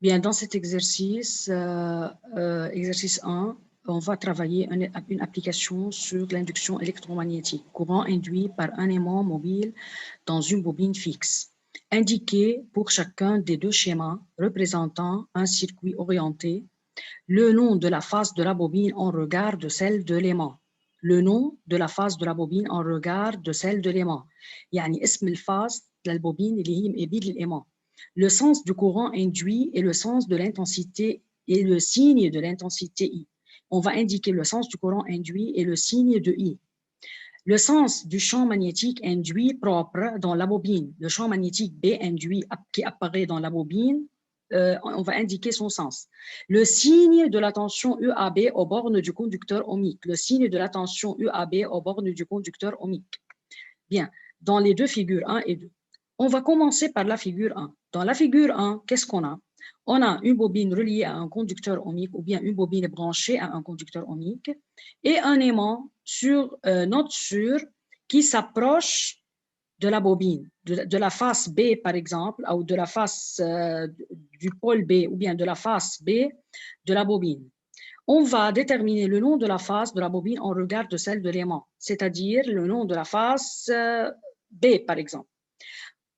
Bien, dans cet exercice, exercice 1, on va travailler une application sur l'induction électromagnétique, courant induit par un aimant mobile dans une bobine fixe. Indiquez pour chacun des deux schémas représentant un circuit orienté le nom de la face de la bobine en regard de celle de l'aimant. Le nom de la face de la bobine en regard de celle de l'aimant. يعني اسم الفاس للبوبين اللي هي مقابل l'aimant. Le sens du courant induit et le sens de l'intensité et le signe de l'intensité I. On va indiquer le sens du courant induit et le signe de I. Le sens du champ magnétique induit propre dans la bobine. Le champ magnétique B induit qui apparaît dans la bobine, on va indiquer son sens. Le signe de la tension UAB aux bornes du conducteur ohmique. Le signe de la tension UAB aux bornes du conducteur ohmique. Bien, dans les deux figures 1 et 2. On va commencer par la figure 1. Dans la figure 1, qu'est-ce qu'on a? On a une bobine reliée à un conducteur ohmique ou bien une bobine branchée à un conducteur ohmique et un aimant sur note sur qui s'approche de la bobine, de la face B par exemple, ou de la face du pôle B ou bien de la face B de la bobine. On va déterminer le nom de la face de la bobine en regard de celle de l'aimant, c'est-à-dire le nom de la face B par exemple.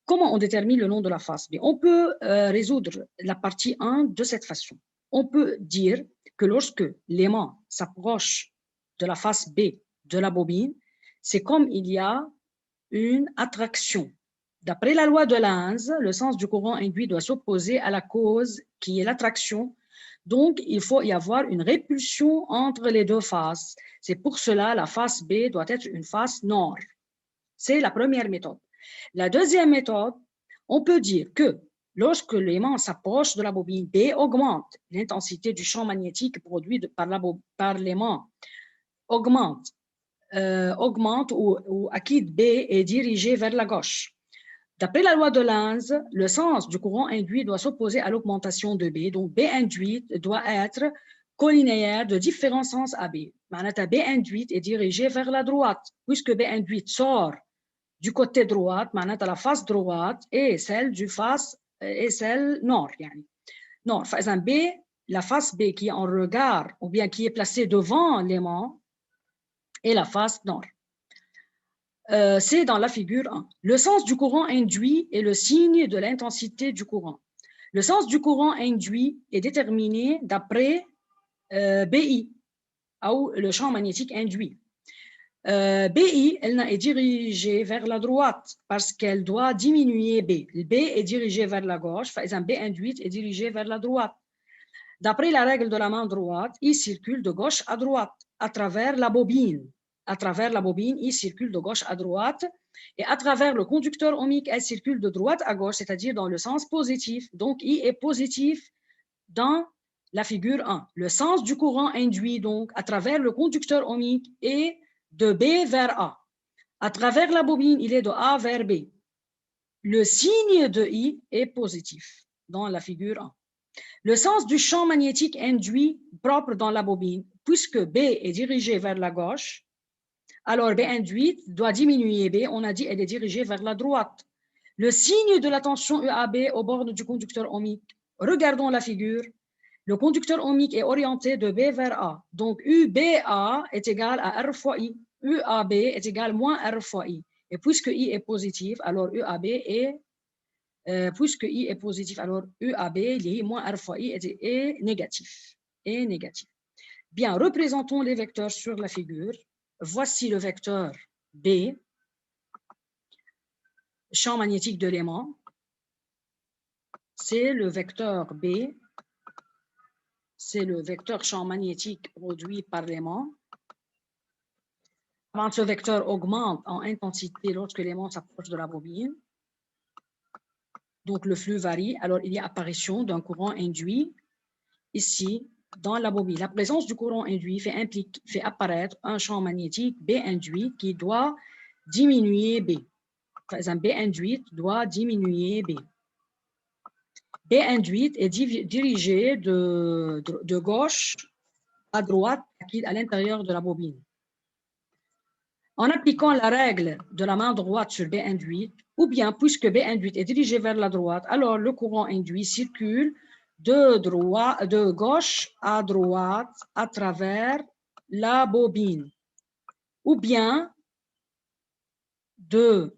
Comment on détermine le nom de la face B? On peut résoudre la partie 1 de cette façon. On peut dire que lorsque l'aimant s'approche de la face B de la bobine, c'est comme il y a une attraction. D'après la loi de Lenz, le sens du courant induit doit s'opposer à la cause qui est l'attraction. Donc, il faut y avoir une répulsion entre les deux faces. C'est pour cela la face B doit être une face nord. C'est la première méthode. La deuxième méthode, on peut dire que lorsque l'aimant s'approche de la bobine, B augmente l'intensité du champ magnétique produit par l'aimant, augmente ou acide B est dirigé vers la gauche. D'après la loi de Lenz, le sens du courant induit doit s'opposer à l'augmentation de B. Donc, B induite doit être collinéaire de différents sens à B. B induite est dirigée vers la droite, puisque B induite sort du côté droite, la face droite et celle du face et celle nord. Nord. B, la face B qui est en regard ou bien qui est placée devant l'aimant et la face nord. C'est dans la figure 1. Le sens du courant induit est le signe de l'intensité du courant. Le sens du courant induit est déterminé d'après BI, ou le champ magnétique induit. BI, elle est dirigée vers la droite parce qu'elle doit diminuer B. B est dirigé vers la gauche, B induite est dirigée vers la droite. D'après la règle de la main droite, il circule de gauche à droite à travers la bobine. À travers la bobine, il circule de gauche à droite et à travers le conducteur ohmique, elle circule de droite à gauche, c'est-à-dire dans le sens positif. Donc, I est positif dans la figure 1. Le sens du courant induit donc à travers le conducteur ohmique est de B vers A. À travers la bobine, il est de A vers B. Le signe de I est positif dans la figure 1. Le sens du champ magnétique induit propre dans la bobine, puisque B est dirigé vers la gauche, alors B induite doit diminuer B, on a dit elle est dirigée vers la droite. Le signe de la tension UAB aux bornes du conducteur ohmique. Regardons la figure. Le conducteur ohmique est orienté de B vers A. Donc UBA est égal à R fois I. UAB est égal à moins R fois I. Et puisque I est positif, alors UAB est puisque I est positif, alors UAB, moins R fois I est négatif. Bien, représentons les vecteurs sur la figure. Voici le vecteur B, champ magnétique de l'aimant. C'est le vecteur B, c'est le vecteur champ magnétique produit par l'aimant. Quand ce vecteur augmente en intensité lorsque l'aimant s'approche de la bobine, donc le flux varie, alors il y a apparition d'un courant induit ici dans la bobine. La présence du courant induit fait apparaître un champ magnétique B induit qui doit diminuer B. Par exemple, B induite doit diminuer B. B induite est dirigée de gauche à droite à l'intérieur de la bobine. En appliquant la règle de la main droite sur B induite, ou bien puisque B induite est dirigée vers la droite, alors le courant induit circule de gauche à droite à travers la bobine, ou bien de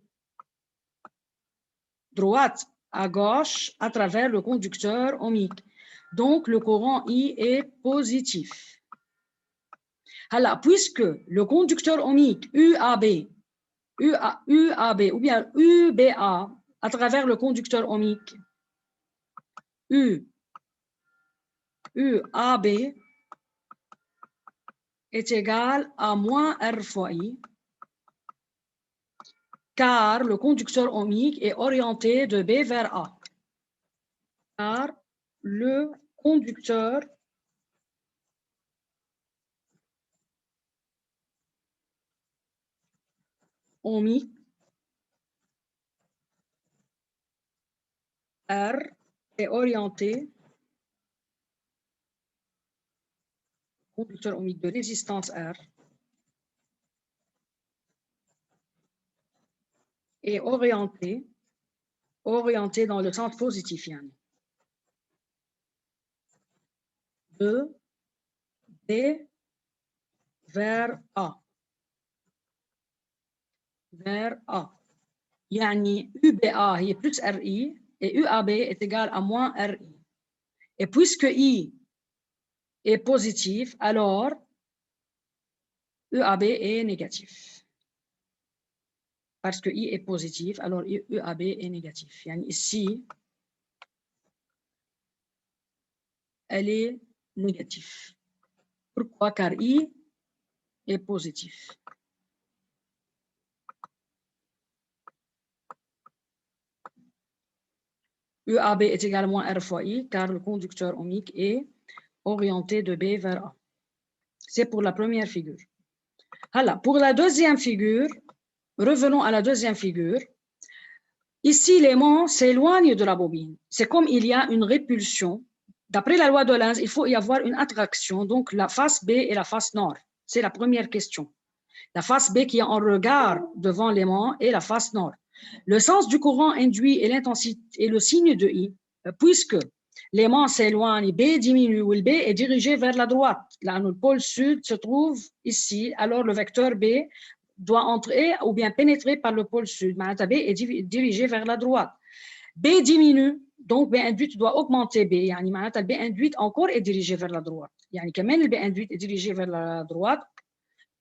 droite à gauche à travers le conducteur ohmique. Donc, le courant I est positif. Alors, puisque le conducteur ohmique UAB ou bien UBA à travers le conducteur ohmique UAB est égal à moins R fois I, car le conducteur ohmique est orienté de B vers A. Car le conducteur ohmique R est orienté, conducteur ohmique de résistance R est orienté dans le sens positif, yani, de B vers A. Vers A. Yani UBA est plus RI et UAB est égal à moins RI. Et puisque I est positif, alors UAB est négatif. Parce que I est positif, alors UAB est négatif. Yani ici, elle est négative. Pourquoi? Car I est positif. UAB est également R fois I, car le conducteur ohmique est orienté de B vers A. C'est pour la première figure. Alors, pour la deuxième figure, revenons à la deuxième figure. Ici, l'aimant s'éloigne de la bobine. C'est comme il y a une répulsion. D'après la loi de Lenz, il faut y avoir une attraction, donc la face B et la face nord. C'est la première question. La face B qui est en regard devant l'aimant et la face nord. Le sens du courant induit et l'intensité et le signe de I, puisque l'aimant s'éloigne, B diminue, ou le B est dirigé vers la droite. Là, le pôle sud se trouve ici, alors le vecteur B doit entrer ou bien pénétrer par le pôle sud. B est dirigé vers la droite. B diminue, donc B induite doit augmenter B. Yani B induite encore est dirigé vers la droite. Yani quand même, B induite est dirigé vers la droite.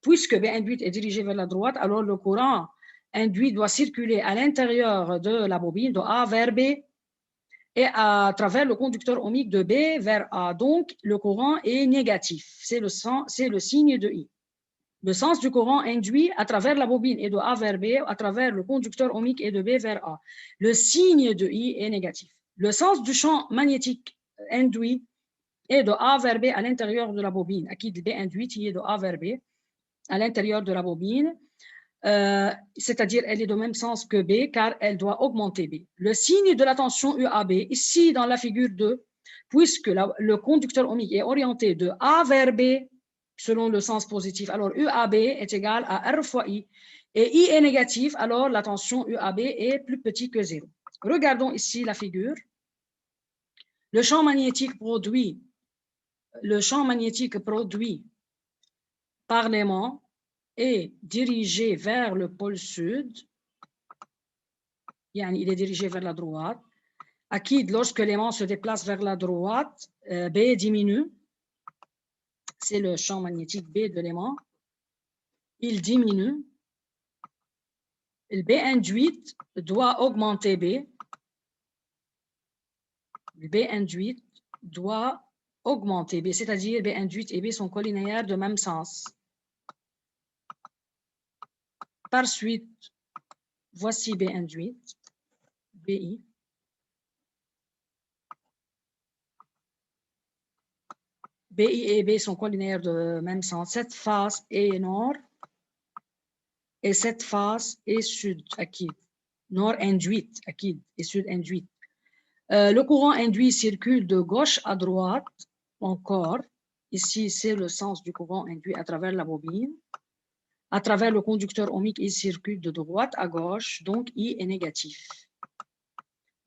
Puisque B induite est dirigé vers la droite, alors le courant induit doit circuler à l'intérieur de la bobine de A vers B et à travers le conducteur ohmique de B vers A. Donc, le courant est négatif. C'est le signe de I. Le sens du courant induit à travers la bobine est de A vers B à travers le conducteur ohmique est de B vers A. Le signe de I est négatif. Le sens du champ magnétique induit est de A vers B à l'intérieur de la bobine. Acquis de B induite, il est de A vers B à l'intérieur de la bobine, c'est-à-dire elle est de même sens que B car elle doit augmenter B. Le signe de la tension UAB, ici dans la figure 2, puisque le conducteur ohmique est orienté de A vers B selon le sens positif, alors UAB est égal à R fois I, et I est négatif, alors la tension UAB est plus petit que 0. Regardons ici la figure. Le champ magnétique produit par l'aimant est dirigé vers le pôle sud, il est dirigé vers la droite. Acquis, lorsque l'aimant se déplace vers la droite, B diminue. C'est le champ magnétique B de l'aimant. Il diminue. Le B induite doit augmenter B. Le B induite doit augmenter B, c'est-à-dire B induite et B sont collinéaires de même sens. Par suite, voici B induite, BI. BI et B sont collinéaires de même sens. Cette face est nord et cette face est sud, acquis. Nord induite, acquis, et sud induite. Le courant induit circule de gauche à droite, encore. Ici, c'est le sens du courant induit à travers la bobine. À travers le conducteur ohmique, il circule de droite à gauche, donc I est négatif.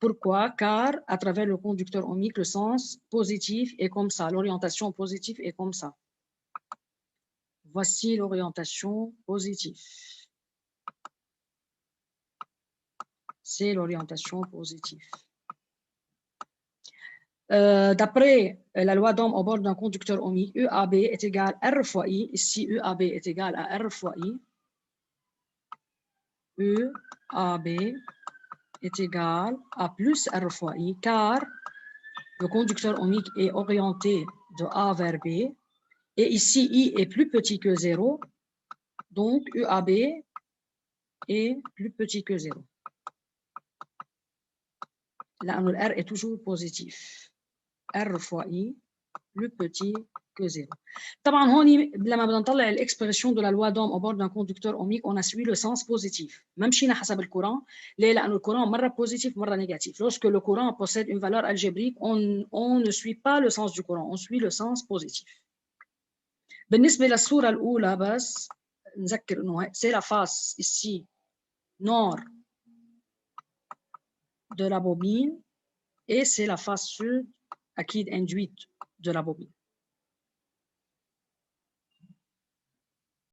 Pourquoi? Car à travers le conducteur ohmique, le sens positif est comme ça, l'orientation positive est comme ça. Voici l'orientation positive. C'est l'orientation positive. D'après la loi d'Ohm au bord d'un conducteur ohmique, EAB est égal à R fois I. Ici, EAB est égal à R fois I. EAB est égal à plus R fois I, car le conducteur ohmique est orienté de A vers B. Et ici, I est plus petit que 0. Donc, EAB est plus petit que 0. Là, le R est toujours positif. R fois I plus petit que 0. طبعا هون لما بدنا نطلع الاكسبريشن de la loi d'Ohm au bord d'un conducteur ohmique, on a suivi le sens positif. ما مشينا حسب الكوران. ليه؟ لأنه الكوران مرة positif مرة négatif. Lorsque le courant possède une valeur algébrique, on ne suit pas le sens du courant, on suit le sens positif. بالنسبة للصورة الأولى بس نذكر إنه c'est la face ici nord de la bobine et c'est la face sud أكيد induite de la bobine.